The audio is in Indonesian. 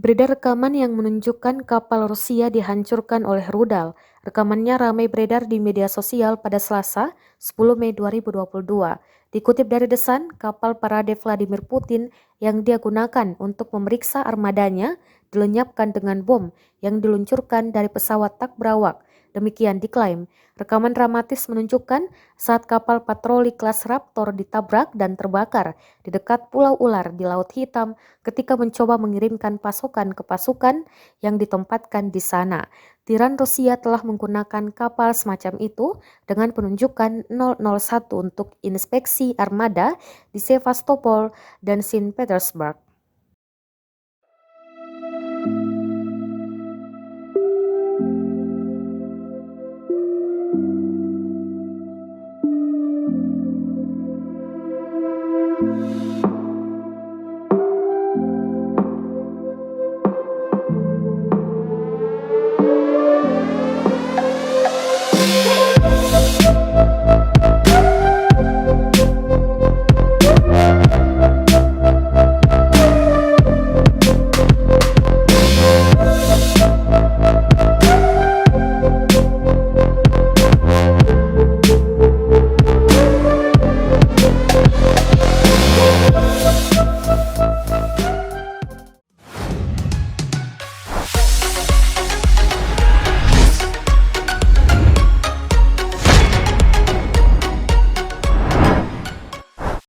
Beredar rekaman yang menunjukkan kapal Rusia dihancurkan oleh rudal. Rekamannya ramai beredar di media sosial pada Selasa, 10 Mei 2022. Dikutip dari The Sun, kapal parade Vladimir Putin yang dia gunakan untuk memeriksa armadanya dilenyapkan dengan bom yang diluncurkan dari pesawat tak berawak. Demikian diklaim. Rekaman dramatis menunjukkan saat kapal patroli kelas Raptor ditabrak dan terbakar di dekat Pulau Ular di Laut Hitam ketika mencoba mengirimkan pasokan ke pasukan yang ditempatkan di sana. Tiran Rusia telah menggunakan kapal semacam itu dengan penunjukan 001 untuk inspeksi armada di Sevastopol dan Saint Petersburg.